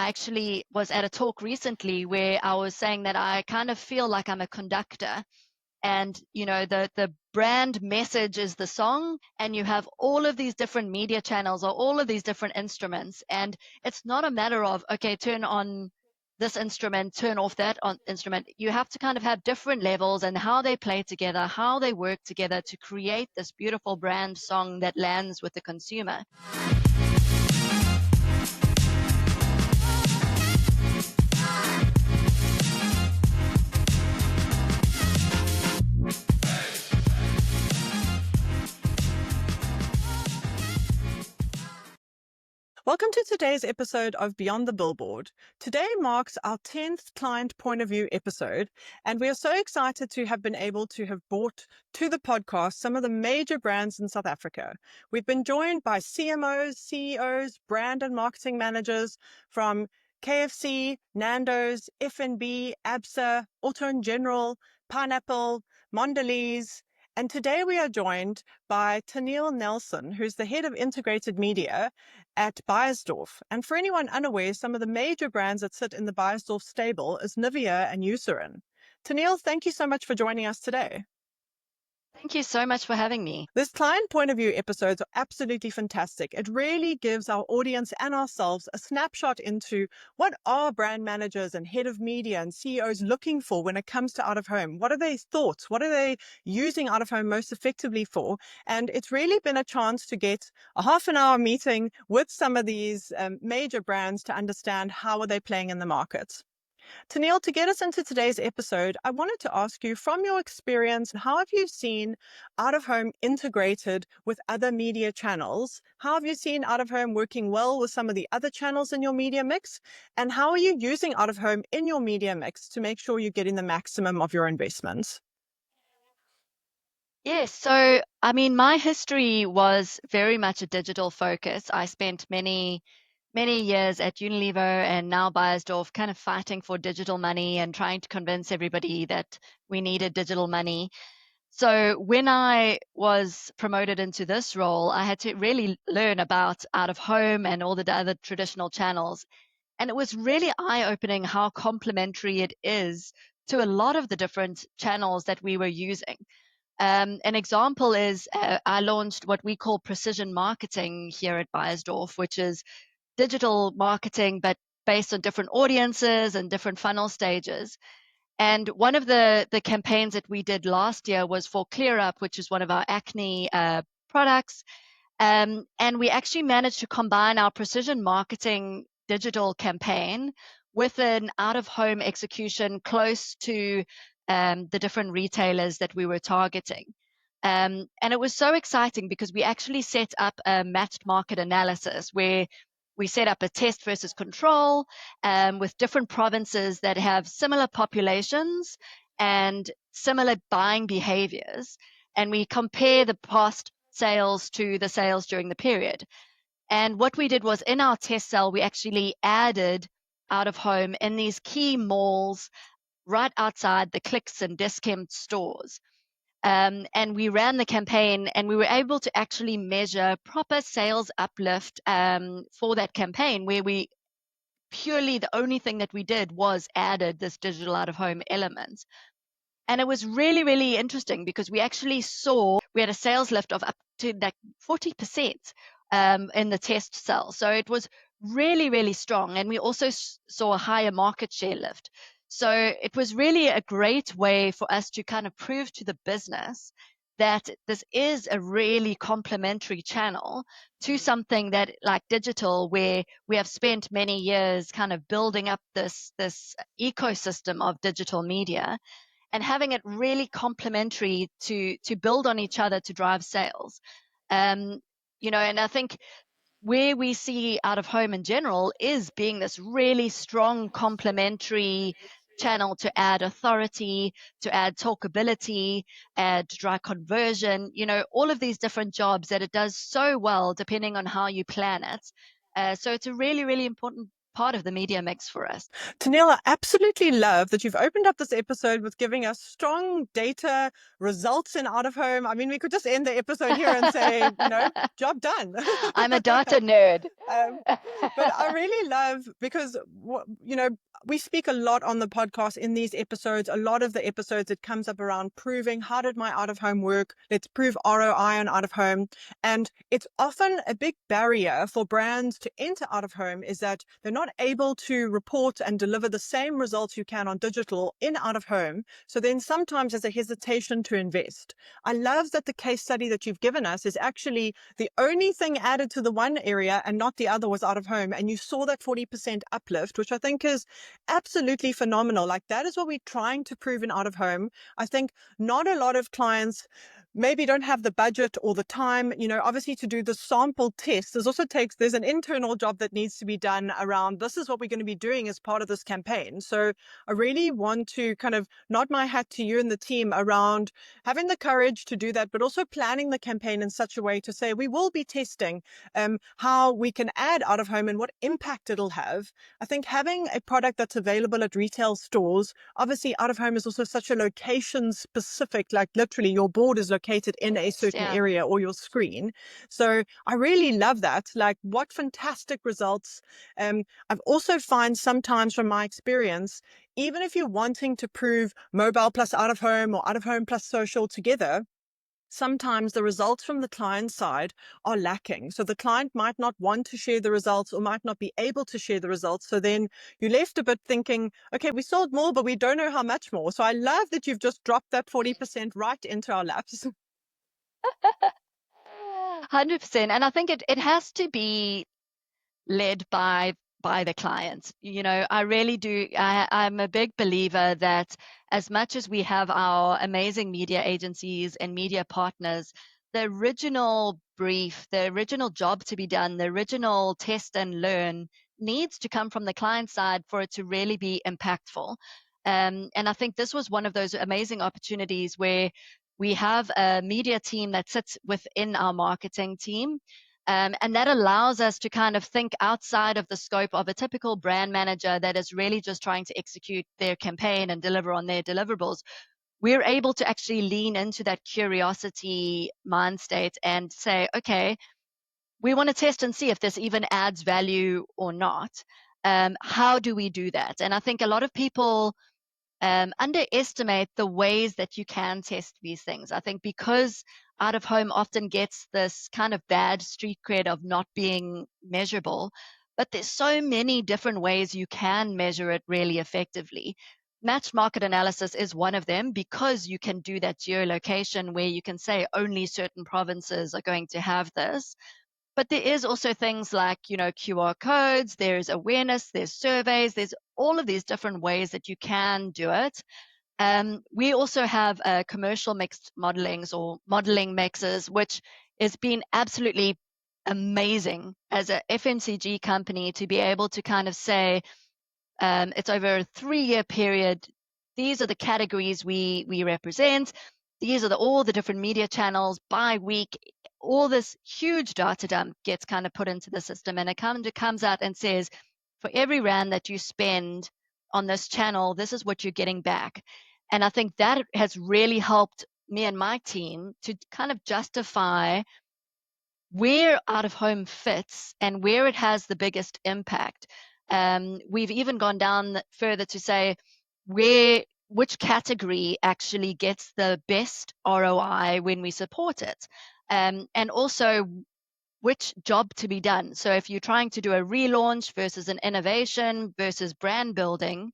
I actually was at a talk recently where I was saying that I kind of feel like I'm a conductor, and the brand message is the song, and you have all of these different media channels or all of these different instruments, and it's not a matter of, okay, turn on this instrument, turn off that instrument. You have to kind of have different levels and how they play together, how they work together to create this beautiful brand song that lands with the consumer. Welcome to today's episode of Beyond the Billboard. Today marks our 10th client point of view episode, and we are so excited to have been able to have brought to the podcast some of the major brands in South Africa. We've been joined by CMOs, CEOs, brand and marketing managers from KFC, Nando's, F&B, ABSA, Auto & General, Pineapple, Mondelez. And today we are joined by Teniel Nelson, who's the head of integrated media at Beiersdorf. And for anyone unaware, some of the major brands that sit in the Beiersdorf stable is Nivea and Eucerin. Teniel, thank you so much for joining us today. Thank you so much for having me. This client point of view episodes are absolutely fantastic. It really gives our audience and ourselves a snapshot into what are brand managers and head of media and CEOs looking for when it comes to out of home. What are their thoughts? What are they using out of home most effectively for? And it's really been a chance to get a half an hour meeting with some of these major brands to understand how are they playing in the market. Teniel, to get us into today's episode, I wanted to ask you, from your experience, how have you seen out-of-home integrated with other media channels? How have you seen out-of-home working well with some of the other channels in your media mix? And how are you using out-of-home in your media mix to make sure you're getting the maximum of your investments? Yes, so I mean, my history was very much a digital focus. I spent many years at Unilever and now Beiersdorf kind of fighting for digital money and trying to convince everybody that we needed digital money. So when I was promoted into this role, I had to really learn about out of home and all the other traditional channels. And it was really eye-opening how complementary it is to a lot of the different channels that we were using. An example is I launched what we call precision marketing here at Beiersdorf, which is digital marketing, but based on different audiences and different funnel stages. And one of the campaigns that we did last year was for Clear Up, which is one of our acne products. And we actually managed to combine our precision marketing digital campaign with an out-of-home execution close to the different retailers that we were targeting. And it was so exciting because we actually set up a matched market analysis where we set up a test versus control with different provinces that have similar populations and similar buying behaviors. And we compare the past sales to the sales during the period. And what we did was in our test cell, we actually added out of home in these key malls right outside the Clicks and Discount stores. And we ran the campaign and we were able to actually measure proper sales uplift for that campaign, where we purely the only thing that we did was added this digital out of home element. And it was really, really interesting because we actually saw we had a sales lift of up to like 40% in the test cell. So it was really, really strong. And we also saw a higher market share lift. So it was really a great way for us to kind of prove to the business that this is a really complementary channel to something that like digital, where we have spent many years kind of building up this ecosystem of digital media and having it really complementary to build on each other to drive sales. And I think where we see out of home in general is being this really strong complementary channel to add authority, to add talkability, to drive conversion, all of these different jobs that it does so well depending on how you plan it. So it's a really, really important part of the media mix for us. Teniel, I absolutely love that you've opened up this episode with giving us strong data results in out of home. I mean, we could just end the episode here and say, job done. I'm a data nerd. um, but I really love because we speak a lot on the podcast in these episodes. A lot of the episodes, it comes up around proving how did my out of home work? Let's prove ROI on out of home. And it's often a big barrier for brands to enter out of home is that they're not able to report and deliver the same results you can on digital in out of home. So then sometimes there's a hesitation to invest. I love that the case study that you've given us is actually the only thing added to the one area and not the other was out of home. And you saw that 40% uplift, which I think is absolutely phenomenal. Like that is what we're trying to prove in out of home. I think not a lot of clients maybe don't have the budget or the time, obviously to do the sample test. There's an internal job that needs to be done around this is what we're going to be doing as part of this campaign. So I really want to kind of nod my hat to you and the team around having the courage to do that, but also planning the campaign in such a way to say we will be testing how we can add out of home and what impact it'll have. I think having a product that's available at retail stores, obviously out of home is also such a location specific, like literally your board is located in a certain Yeah. area or your screen. So I really love that. Like what fantastic results. I've also find sometimes from my experience, even if you're wanting to prove mobile plus out of home or out of home plus social together, sometimes the results from the client side are lacking. So the client might not want to share the results or might not be able to share the results. So then you're left a bit thinking, okay, we sold more, but we don't know how much more. So I love that you've just dropped that 40% right into our laps. 100%. And I think it has to be led by the clients. I really do. I'm a big believer that as much as we have our amazing media agencies and media partners, the original brief, the original job to be done, the original test and learn needs to come from the client side for it to really be impactful. And I think this was one of those amazing opportunities where we have a media team that sits within our marketing team, and that allows us to kind of think outside of the scope of a typical brand manager that is really just trying to execute their campaign and deliver on their deliverables. We're able to actually lean into that curiosity mind state and say, okay, we want to test and see if this even adds value or not. How do we do that? And I think a lot of people underestimate the ways that you can test these things. I think because out of home often gets this kind of bad street cred of not being measurable, but there's so many different ways you can measure it really effectively. Match market analysis is one of them because you can do that geolocation where you can say only certain provinces are going to have this. But there is also things like, QR codes, there's awareness, there's surveys, there's all of these different ways that you can do it. We also have commercial mixed modelings or modeling mixes, which has been absolutely amazing as a FMCG company to be able to kind of say, it's over a 3-year period. These are the categories we represent. These are all the different media channels by week. All this huge data dump gets kind of put into the system, and it comes out and says, for every rand that you spend on this channel, this is what you're getting back. And I think that has really helped me and my team to kind of justify where out of home fits and where it has the biggest impact. We've even gone down further to say which category actually gets the best ROI when we support it, and also which job to be done. So if you're trying to do a relaunch versus an innovation versus brand building,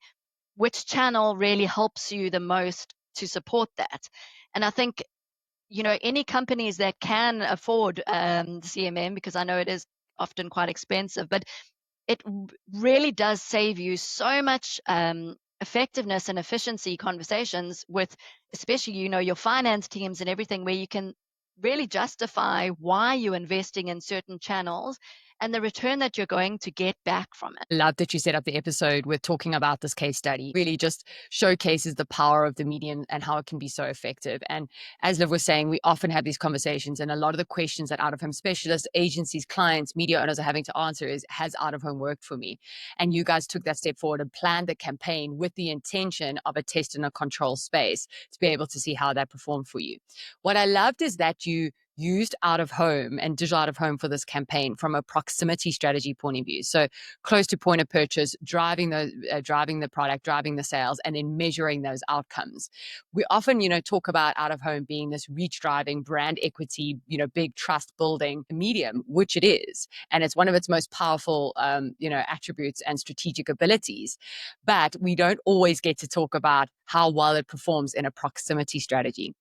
which channel really helps you the most to support that? And I think any companies that can afford CMM, because I know it is often quite expensive, but it really does save you so much effectiveness and efficiency conversations with, especially, your finance teams and everything, where you can really justify why you're investing in certain channels and the return that you're going to get back from it. I love that you set up the episode with talking about this case study. Really just showcases the power of the medium and how it can be so effective. And as Liv was saying, we often have these conversations, and a lot of the questions that out of home specialists, agencies, clients, media owners are having to answer is, has out of home worked for me? And you guys took that step forward and planned the campaign with the intention of a test and a control space to be able to see how that performed for you. What I loved is that you used out of home and digital out of home for this campaign from a proximity strategy point of view. So close to point of purchase, driving the product, driving the sales, and then measuring those outcomes. We often, talk about out of home being this reach driving, brand equity, big trust building medium, which it is, and it's one of its most powerful, attributes and strategic abilities. But we don't always get to talk about how well it performs in a proximity strategy.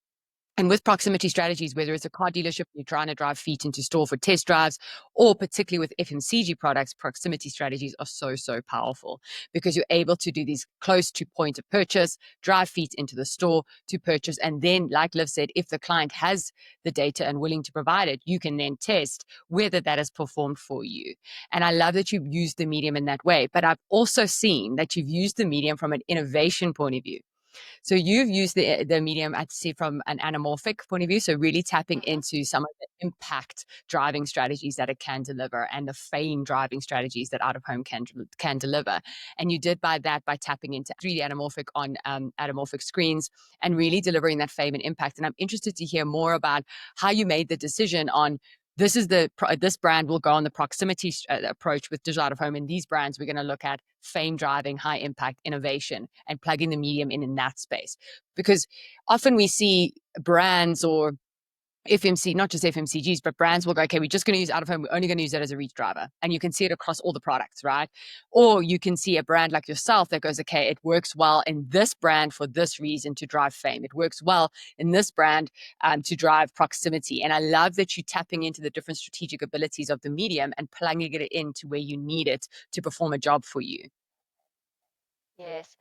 And with proximity strategies, whether it's a car dealership, you're trying to drive feet into store for test drives, or particularly with FMCG products, proximity strategies are so, so powerful because you're able to do these close to point of purchase, drive feet into the store to purchase. And then, like Liv said, if the client has the data and willing to provide it, you can then test whether that has performed for you. And I love that you've used the medium in that way. But I've also seen that you've used the medium from an innovation point of view. So you've used the medium, I'd say, from an anamorphic point of view. So really tapping Mhm. into some of the impact driving strategies that it can deliver and the fame driving strategies that out of home can deliver. And you did by tapping into 3D anamorphic on anamorphic screens and really delivering that fame and impact. And I'm interested to hear more about how you made the decision on this brand will go on the proximity approach with digital out of home, and these brands we're going to look at fame driving, high impact innovation, and plugging the medium in that space. Because often we see brands or FMC, not just FMCGs, but brands will go, okay, we're just going to use out of home. We're only going to use it as a reach driver. And you can see it across all the products, right? Or you can see a brand like yourself that goes, okay, it works well in this brand for this reason to drive fame. It works well in this brand to drive proximity. And I love that you're tapping into the different strategic abilities of the medium and plugging it into where you need it to perform a job for you. Yes.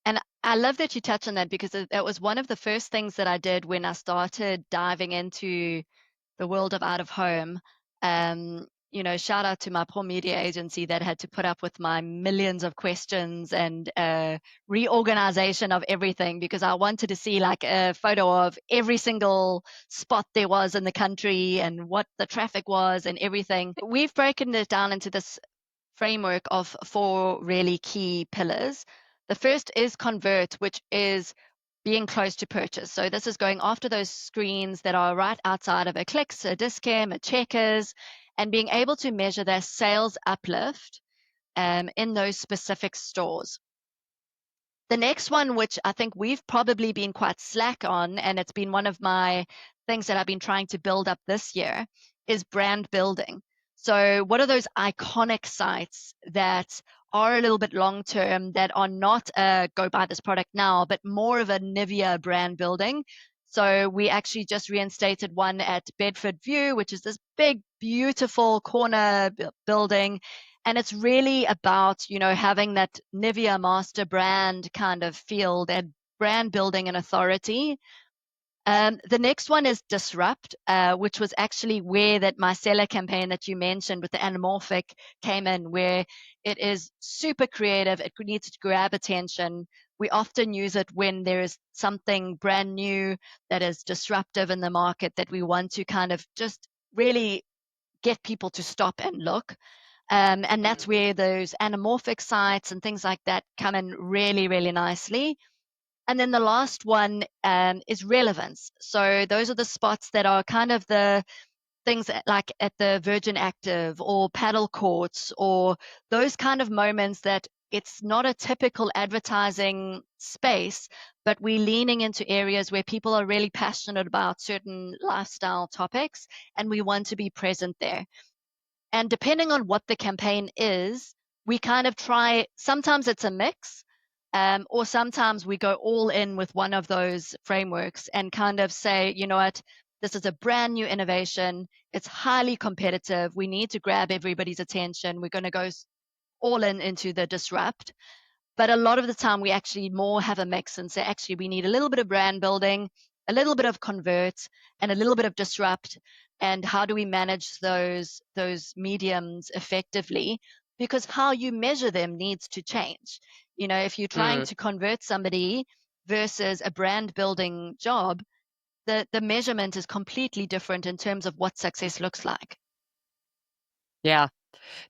And I love that you touch on that because that was one of the first things that I did when I started diving into the world of out of home. Shout out to my poor media agency that had to put up with my millions of questions and reorganization of everything because I wanted to see like a photo of every single spot there was in the country and what the traffic was and everything. We've broken it down into this framework of four really key pillars. The first is convert, which is being close to purchase. So this is going after those screens that are right outside of a Clicks, a Discam, a Checkers, and being able to measure their sales uplift in those specific stores. The next one, which I think we've probably been quite slack on, and it's been one of my things that I've been trying to build up this year, is brand building. So, what are those iconic sites that are a little bit long term, that are not a go buy this product now, but more of a Nivea brand building? So, we actually just reinstated one at Bedford View, which is this big, beautiful corner building, and it's really about having that Nivea master brand kind of feel, that brand building and authority. The next one is disrupt, which was actually where that micellar campaign that you mentioned with the anamorphic came in, where it is super creative. It needs to grab attention. We often use it when there is something brand new that is disruptive in the market that we want to kind of just really get people to stop and look. And that's where those anamorphic sites and things like that come in really, really nicely. And then the last one is relevance. So those are the spots that are kind of the things like at the Virgin Active or paddle courts, or those kind of moments that it's not a typical advertising space, but we're leaning into areas where people are really passionate about certain lifestyle topics and we want to be present there. And depending on what the campaign is, we kind of try, sometimes it's a mix, or sometimes we go all in with one of those frameworks and kind of say, you know what, this is a brand new innovation. It's highly competitive. We need to grab everybody's attention. We're going to go all in into the disrupt. But a lot of the time, we actually more have a mix and say, actually, we need a little bit of brand building, a little bit of convert, and a little bit of disrupt. and how do we manage those mediums effectively, because how you measure them needs to change. If you're trying to convert somebody versus a brand building job, the measurement is completely different in terms of what success looks like. Yeah.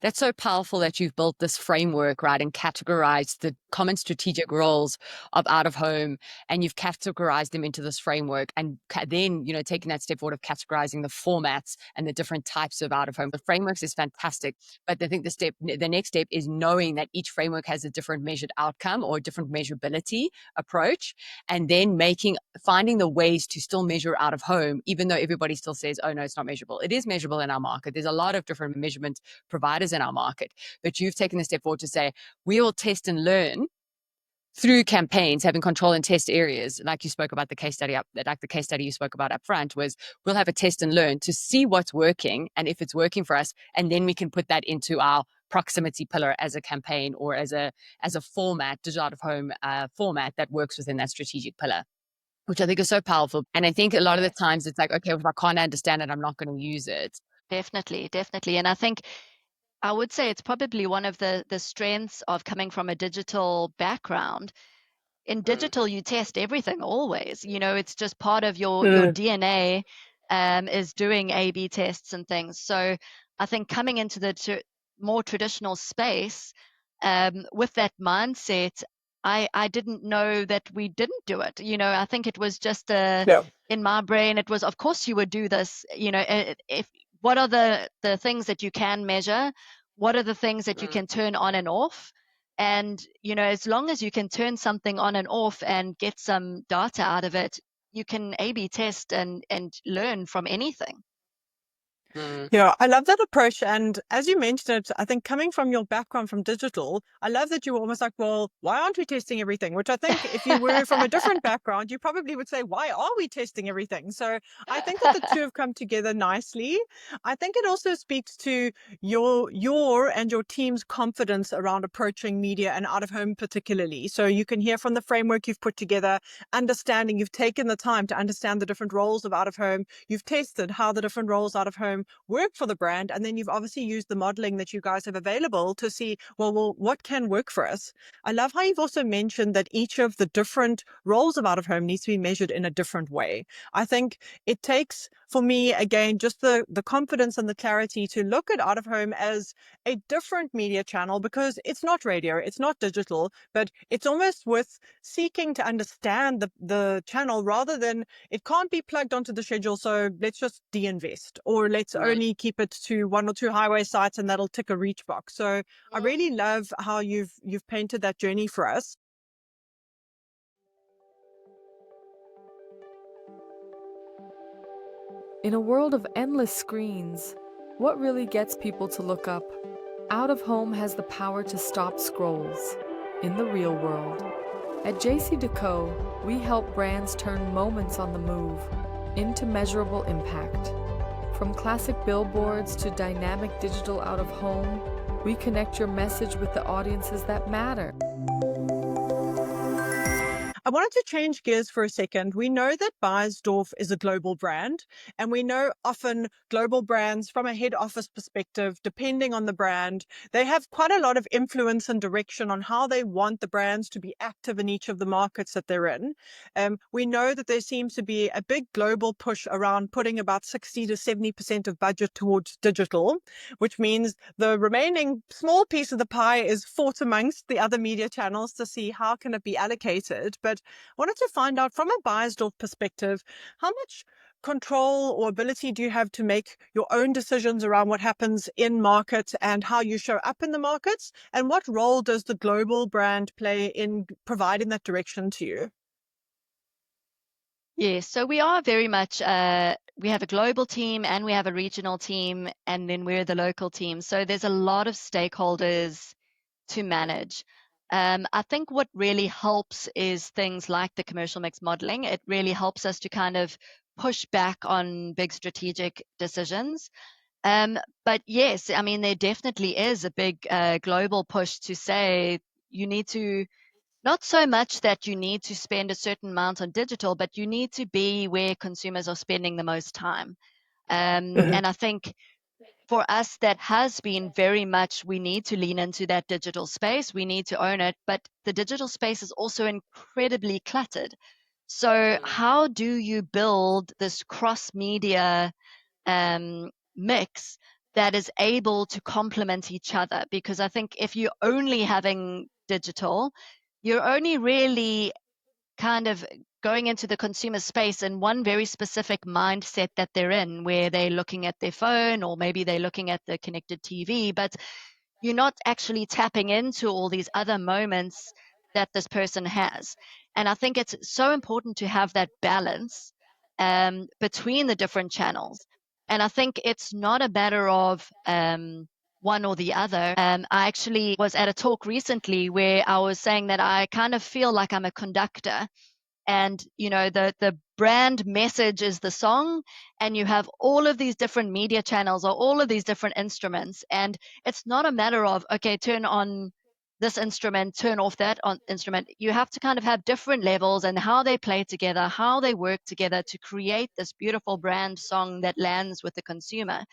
That's so powerful that you've built this framework, right, and categorized the common strategic roles of out of home, and you've categorized them into this framework, and then, taking that step forward of categorizing the formats and the different types of out of home. The frameworks is fantastic, but I think the next step is knowing that each framework has a different measured outcome or a different measurability approach, and then finding the ways to still measure out of home, even though everybody still says, oh no, it's not measurable. It is measurable in our market. There's a lot of different measurement providers in our market, but you've taken the step forward to say we will test and learn through campaigns, having control and test areas, like you spoke about the case study you spoke about up front, was we'll have a test and learn to see what's working and if it's working for us, and then we can put that into our proximity pillar as a campaign or as a format, digital out of home format that works within that strategic pillar, which I think is so powerful. And I think a lot of the times it's like, okay, if I can't understand it, I'm not going to use it. Definitely. And I think I would say it's probably one of the strengths of coming from a digital background. In digital, you test everything always. It's just part of your DNA, is doing A/B tests and things. So I think coming into the more traditional space, with that mindset, I didn't know that we didn't do it. I think it was just Yeah. in my brain, it was, of course you would do this. If what are the things that you can measure? What are the things that you can turn on and off? And, as long as you can turn something on and off and get some data out of it, you can A/B test and learn from anything. Yeah, I love that approach. And as you mentioned it, I think coming from your background from digital, I love that you were almost like, well, why aren't we testing everything? Which I think if you were from a different background, you probably would say, why are we testing everything? So I think that the two have come together nicely. I think it also speaks to your and your team's confidence around approaching media and out of home particularly. So you can hear from the framework you've put together, understanding you've taken the time to understand the different roles of out of home. You've tested how the different roles out of home work for the brand, and then you've obviously used the modeling that you guys have available to see, well, what can work for us. I love how you've also mentioned that each of the different roles of out of home needs to be measured in a different way. I think it takes, for me, again, just the confidence and the clarity to look at out of home as a different media channel, because it's not radio, it's not digital, but it's almost with seeking to understand the channel rather than it can't be plugged onto the schedule, so let's just de-invest, or let's only keep it to 1 or 2 highway sites and that'll tick a reach box. So I really love how you've painted that journey for us. In a world of endless screens, what really gets people to look up? Out of home has the power to stop scrolls in the real world. At JCDecaux, we help brands turn moments on the move into measurable impact. From classic billboards to dynamic digital out of home, we connect your message with the audiences that matter. I wanted to change gears for a second. We know that Beiersdorf is a global brand, and we know often global brands from a head office perspective, depending on the brand, they have quite a lot of influence and direction on how they want the brands to be active in each of the markets that they're in. We know that there seems to be a big global push around putting about 60 to 70% of budget towards digital, which means the remaining small piece of the pie is fought amongst the other media channels to see how can it be allocated. But I wanted to find out from a Beiersdorf perspective, how much control or ability do you have to make your own decisions around what happens in market and how you show up in the markets? And what role does the global brand play in providing that direction to you? Yes, so we are very much, we have a global team and we have a regional team, and then we're the local team. So there's a lot of stakeholders to manage. I think what really helps is things like the commercial mix modeling. It really helps us to kind of push back on big strategic decisions. But yes, I mean, there definitely is a big global push to say you need to, not so much that you need to spend a certain amount on digital, but you need to be where consumers are spending the most time. And I think for us, that has been very much, we need to lean into that digital space. We need to own it. But the digital space is also incredibly cluttered. So how do you build this cross-media mix that is able to complement each other? Because I think if you're only having digital, you're only really kind of going into the consumer space in one very specific mindset that they're in, where they're looking at their phone or maybe they're looking at the connected TV, but you're not actually tapping into all these other moments that this person has. And I think it's so important to have that balance between the different channels. And I think it's not a matter of one or the other. I actually was at a talk recently where I was saying that I kind of feel like I'm a conductor, and the brand message is the song, and you have all of these different media channels or all of these different instruments, and it's not a matter of, okay, turn on this instrument, turn off that instrument. You have to kind of have different levels and how they play together, how they work together to create this beautiful brand song that lands with the consumer.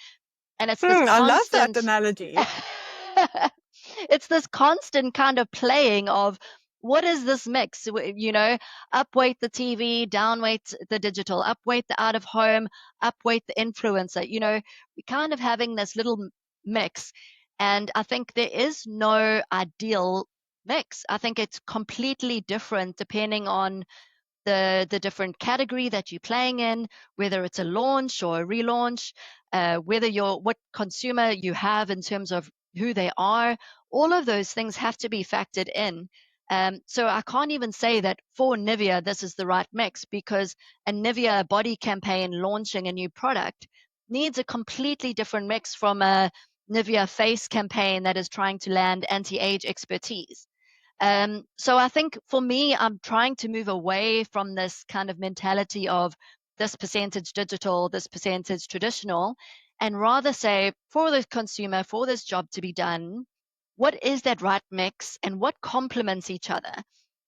And it's this I love that constant analogy. it's this constant kind of playing of, what is this mix? Upweight the TV, downweight the digital, upweight the out of home, upweight the influencer. We're kind of having this little mix. And I think there is no ideal mix. I think it's completely different depending on the different category that you're playing in, whether it's a launch or a relaunch, what consumer you have in terms of who they are. All of those things have to be factored in. So I can't even say that for Nivea this is the right mix, because a Nivea body campaign launching a new product needs a completely different mix from a Nivea face campaign that is trying to land anti-age expertise. So I think for me, I'm trying to move away from this kind of mentality of this percentage digital, this percentage traditional, and rather say, for the consumer, for this job to be done, what is that right mix and what complements each other?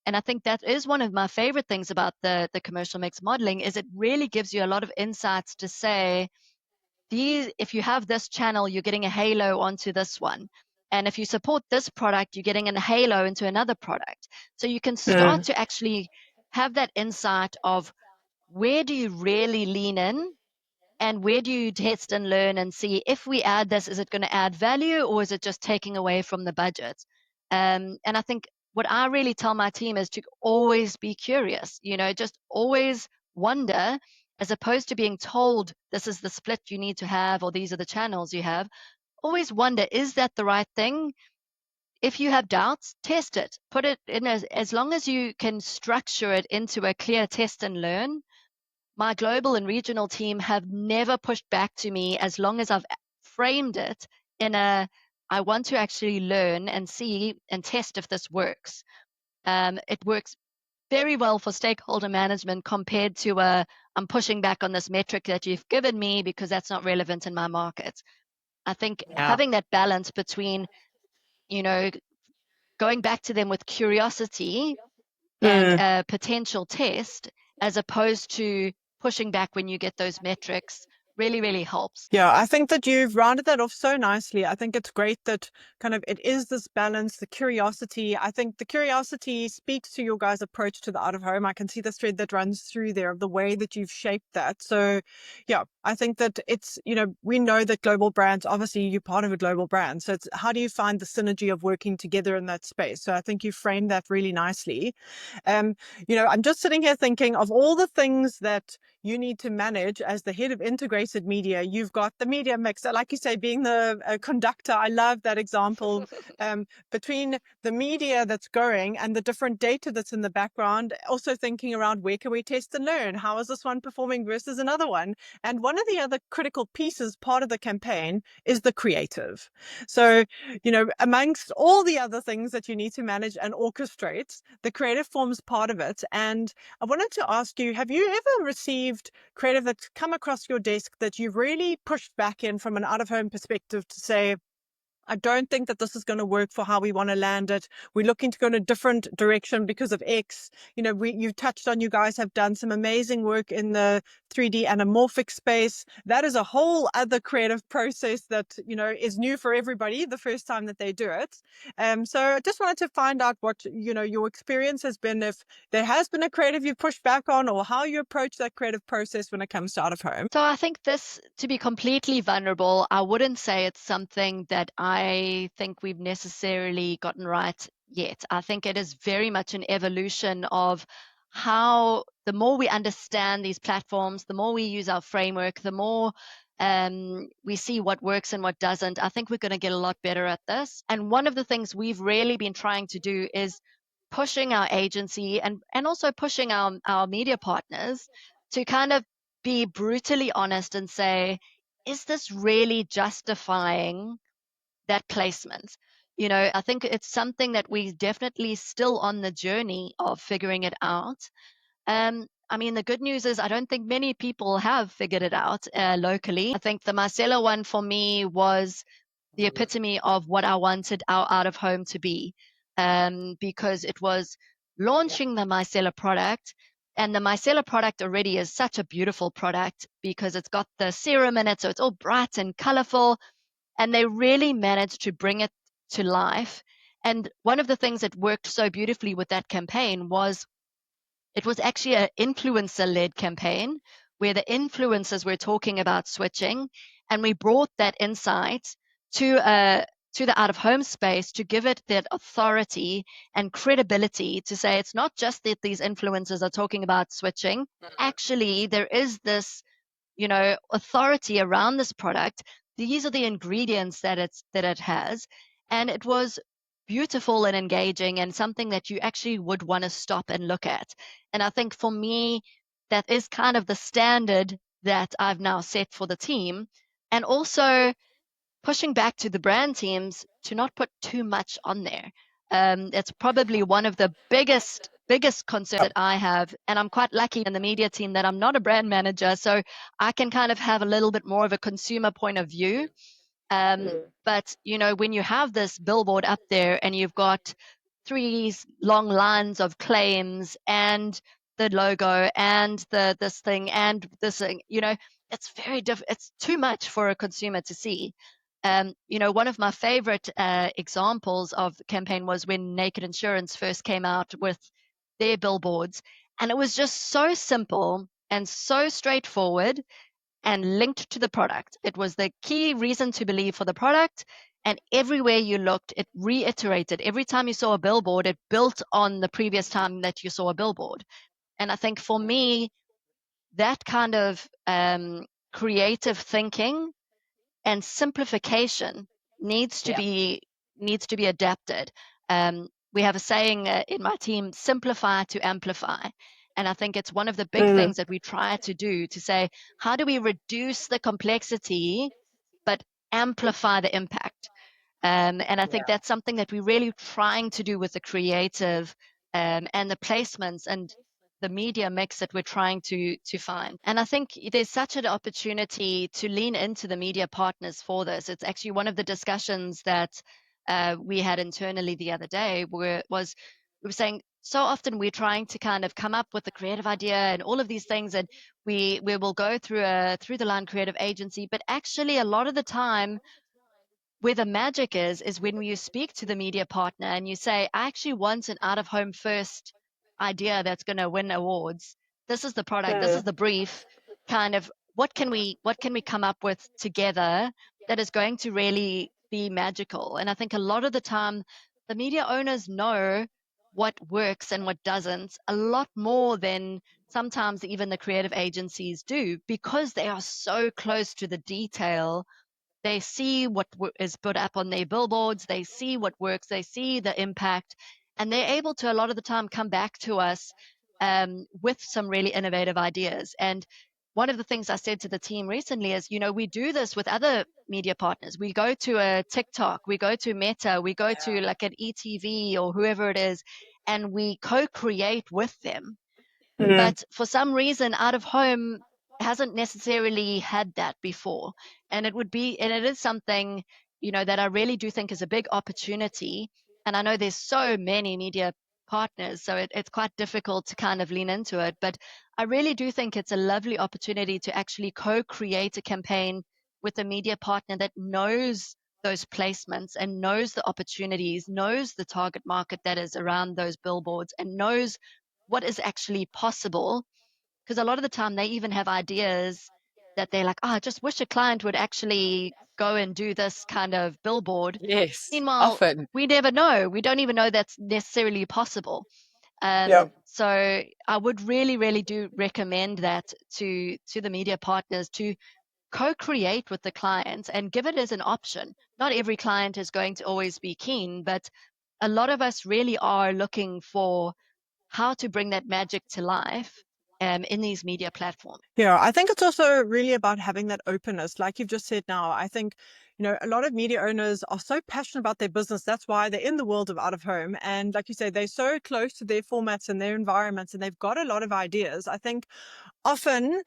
And I think that is one of my favorite things about the commercial mix modeling, is it really gives you a lot of insights to say, if you have this channel, you're getting a halo onto this one. And if you support this product, you're getting a halo into another product. So you can start to actually have that insight of, where do you really lean in and where do you test and learn and see, if we add this, is it going to add value or is it just taking away from the budget? And I think what I really tell my team is to always be curious, just always wonder, as opposed to being told this is the split you need to have or these are the channels you have. Always wonder, is that the right thing? If you have doubts, test it. Put it in, as long as you can structure it into a clear test and learn. My global and regional team have never pushed back to me as long as I've framed it in I want to actually learn and see and test if this works. It works very well for stakeholder management compared to I'm pushing back on this metric that you've given me because that's not relevant in my market. I think having that balance between, going back to them with curiosity and a potential test, as opposed to pushing back when you get those metrics, really, really helps. Yeah, I think that you've rounded that off so nicely. I think it's great that kind of it is this balance, the curiosity. I think the curiosity speaks to your guys' approach to the out of home. I can see the thread that runs through there of the way that you've shaped that. So yeah, I think that it's, we know that global brands, obviously you're part of a global brand. So it's, how do you find the synergy of working together in that space? So I think you framed that really nicely. I'm just sitting here thinking of all the things that you need to manage as the head of integrated media. You've got the media mix, like you say, being the conductor. I love that example. Between the media that's going and the different data that's in the background, also thinking around, where can we test and learn? How is this one performing versus another one? And one of the other critical pieces, part of the campaign, is the creative. So, amongst all the other things that you need to manage and orchestrate, the creative forms part of it. And I wanted to ask you, have you ever received creative that's come across your desk that you've really pushed back in from an out-of-home perspective to say, I don't think that this is going to work for how we want to land it. We're looking to go in a different direction because of X. You touched on, you guys have done some amazing work in the 3D anamorphic space. That is a whole other creative process that, is new for everybody the first time that they do it. So I just wanted to find out what, your experience has been, if there has been a creative you've pushed back on, or how you approach that creative process when it comes to out of home. So I think this, to be completely vulnerable, I wouldn't say it's something that I think we've necessarily gotten right yet. I think it is very much an evolution of how the more we understand these platforms, the more we use our framework, the more we see what works and what doesn't. I think we're going to get a lot better at this. And one of the things we've really been trying to do is pushing our agency and also pushing our media partners to kind of be brutally honest and say, is this really justifying that placement? I think it's something that we definitely still on the journey of figuring it out. I mean, the good news is I don't think many people have figured it out locally. I think the Marcella one for me was the epitome of what I wanted our out of home to be, because it was launching the micellar product. And the micellar product already is such a beautiful product because it's got the serum in it, so it's all bright and colorful. And they really managed to bring it to life. And one of the things that worked so beautifully with that campaign was it was actually an influencer-led campaign where the influencers were talking about switching, and we brought that insight to the out-of-home space to give it that authority and credibility to say it's not just that these influencers are talking about switching. Actually, there is this, authority around this product. These are the ingredients that it has, and it was beautiful and engaging and something that you actually would want to stop and look at. And I think for me, that is kind of the standard that I've now set for the team. And also pushing back to the brand teams to not put too much on there. It's probably one of the biggest concerns that I have, and I'm quite lucky in the media team that I'm not a brand manager, so I can kind of have a little bit more of a consumer point of view. But when you have this billboard up there and you've got three long lines of claims and the logo and this thing and this thing, it's very it's too much for a consumer to see. One of my favorite examples of the campaign was when Naked Insurance first came out with their billboards, and it was just so simple and so straightforward and linked to the product. It was the key reason to believe for the product. And everywhere you looked, it reiterated. Every time you saw a billboard, it built on the previous time that you saw a billboard. And I think for me, that kind of creative thinking and simplification needs to be adapted. We have a saying in my team: simplify to amplify. And I think it's one of the big things that we try to do, to say, how do we reduce the complexity but amplify the impact? And I think that's something that we're really trying to do with the creative and the placements and the media mix that we're trying to find. And I think there's such an opportunity to lean into the media partners for this. It's actually one of the discussions that we had internally the other day, we were saying so often we're trying to kind of come up with a creative idea and all of these things, and we will go through the line creative agency, but actually a lot of the time where the magic is when you speak to the media partner and you say, I actually want an out of home first idea that's going to win awards. This is the product, this is the brief. Kind of what can we come up with together that is going to really be magical? And I think a lot of the time the media owners know what works and what doesn't a lot more than sometimes even the creative agencies do, because they are so close to the detail. They see what is put up on their billboards, they see what works, they see the impact, and they're able to a lot of the time come back to us with some really innovative ideas. And one of the things I said to the team recently is, we do this with other media partners. We go to a TikTok, we go to Meta, we go to like an ETV or whoever it is, and we co-create with them. But for some reason, out of home hasn't necessarily had that before. And it is something, that I really do think is a big opportunity. And I know there's so many media partners. So it's quite difficult to kind of lean into it. But I really do think it's a lovely opportunity to actually co-create a campaign with a media partner that knows those placements and knows the opportunities, knows the target market that is around those billboards, and knows what is actually possible. Because a lot of the time they even have ideas that they're like, oh, I just wish a client would actually go and do this kind of billboard. Yes, Meanwhile, often. we never know. We don't even know that's necessarily possible. Yeah. So I would really, really do recommend that to the media partners to co-create with the clients and give it as an option. Not every client is going to always be keen, but a lot of us really are looking for how to bring that magic to life in these media platforms. Yeah, I think it's also really about having that openness. Like you've just said now, I think, a lot of media owners are so passionate about their business. That's why they're in the world of out of home. And like you say, they're so close to their formats and their environments, and they've got a lot of ideas. I think often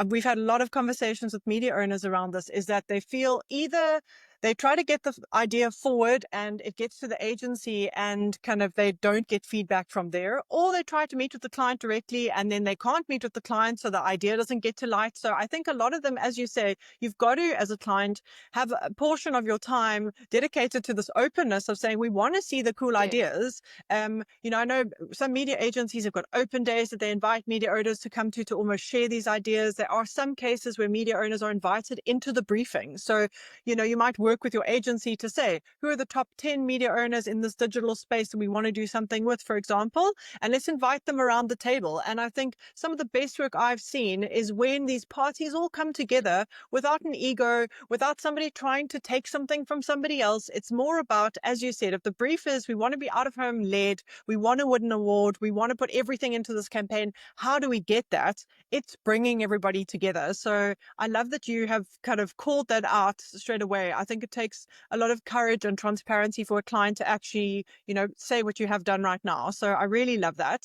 we've had a lot of conversations with media owners around this, is that they feel either they try to get the idea forward and it gets to the agency and kind of they don't get feedback from there, or they try to meet with the client directly and then they can't meet with the client, so the idea doesn't get to light. So I think a lot of them, as you say, you've got to, as a client, have a portion of your time dedicated to this openness of saying, we want to see the cool Yes. ideas. I know some media agencies have got open days that they invite media owners to come to almost share these ideas. There are some cases where media owners are invited into the briefing. So, you might work with your agency to say, who are the top 10 media owners in this digital space that we want to do something with, for example, and let's invite them around the table. And I think some of the best work I've seen is when these parties all come together without an ego, without somebody trying to take something from somebody else. It's more about, as you said, if the brief is we want to be out of home led, we want to win an award, we want to put everything into this campaign, how do we get that? It's bringing everybody together. So I love that you have kind of called that out straight away. I think it takes a lot of courage and transparency for a client to actually, say what you have done right now. So I really love that.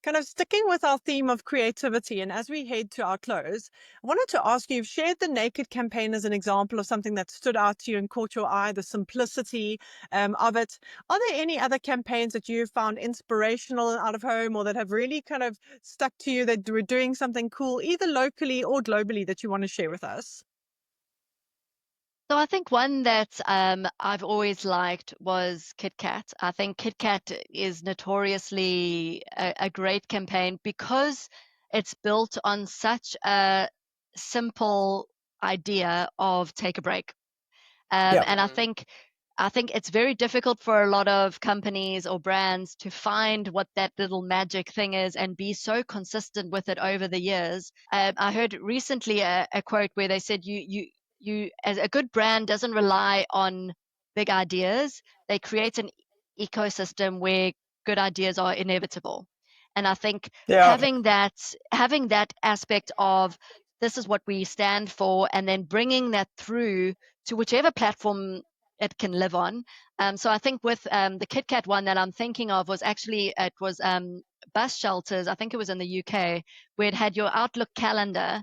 Kind of sticking with our theme of creativity, and as we head to our close, I wanted to ask you, you've shared the Naked campaign as an example of something that stood out to you and caught your eye, the simplicity of it. Are there any other campaigns that you found inspirational and out of home, or that have really kind of stuck to you, that were doing something cool, either locally or globally, that you want to share with us? So I think one that I've always liked was Kit Kat. I think Kit Kat is notoriously a great campaign because it's built on such a simple idea of take a break. Yeah. And I think it's very difficult for a lot of companies or brands to find what that little magic thing is and be so consistent with it over the years. I heard recently a quote where they said, you, as a good brand doesn't rely on big ideas. They create an ecosystem where good ideas are inevitable. And I think Yeah. having that aspect of this is what we stand for, and then bringing that through to whichever platform it can live on. So I think with the KitKat one that I'm thinking of was actually it was bus shelters. I think it was in the UK where it had your Outlook calendar,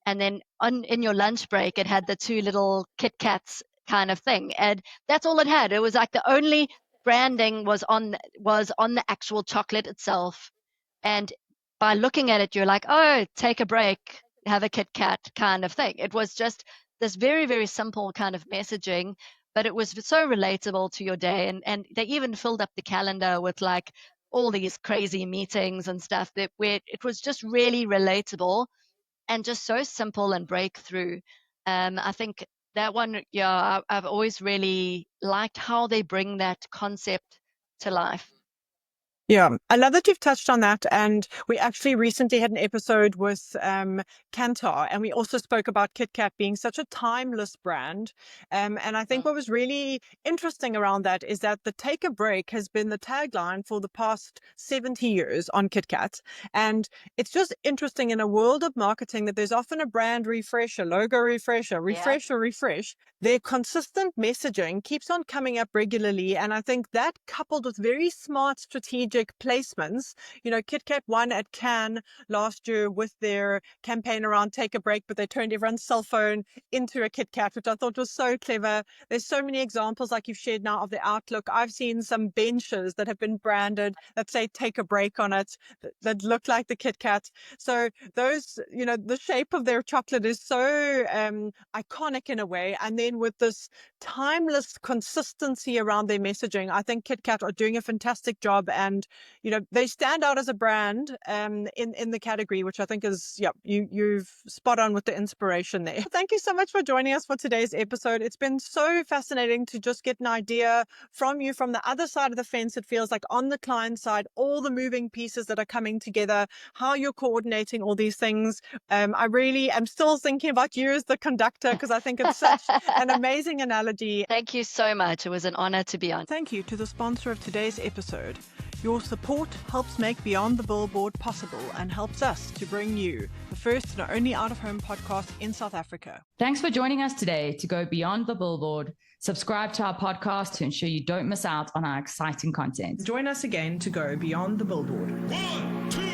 and then in your lunch break it had the two little Kit Kats kind of thing, and that's all it had. It was like the only branding was on the actual chocolate itself, and by looking at it, you're like, oh, take a break, have a Kit Kat kind of thing. It was just this very, very simple kind of messaging, but it was so relatable to your day. And they even filled up the calendar with like all these crazy meetings and stuff that where it was just really relatable and just so simple and breakthrough. I think that one, yeah, I've always really liked how they bring that concept to life. Yeah, I love that you've touched on that. And we actually recently had an episode with Kantar, and we also spoke about Kit Kat being such a timeless brand. And I think Mm. what was really interesting around that is that the take a break has been the tagline for the past 70 years on Kit Kat. And it's just interesting in a world of marketing that there's often a brand refresh, a logo refresh, a Yeah. refresh, a refresh. Their consistent messaging keeps on coming up regularly. And I think that, coupled with very smart strategic strategic placements. You know, Kit Kat won at Cannes last year with their campaign around Take a Break, but they turned everyone's cell phone into a Kit Kat, which I thought was so clever. There's so many examples like you've shared now of the Outlook. I've seen some benches that have been branded that say Take a Break on it that look like the Kit Kat. So those, you know, the shape of their chocolate is so iconic in a way. And then with this timeless consistency around their messaging, I think Kit Kat are doing a fantastic job, and you know, they stand out as a brand in the category, which I think is, yeah, you've spot on with the inspiration there. Thank you so much for joining us for today's episode. It's been so fascinating to just get an idea from you from the other side of the fence. It feels like on the client side, all the moving pieces that are coming together, how you're coordinating all these things. I really am still thinking about you as the conductor, because I think it's such an amazing analogy. Thank you so much. It was an honor to be on. Thank you to the sponsor of today's episode. Your support helps make Beyond the Billboard possible and helps us to bring you the first and only out-of-home podcast in South Africa. Thanks for joining us today to go beyond the billboard. Subscribe to our podcast to ensure you don't miss out on our exciting content. Join us again to go beyond the billboard. 1, 2.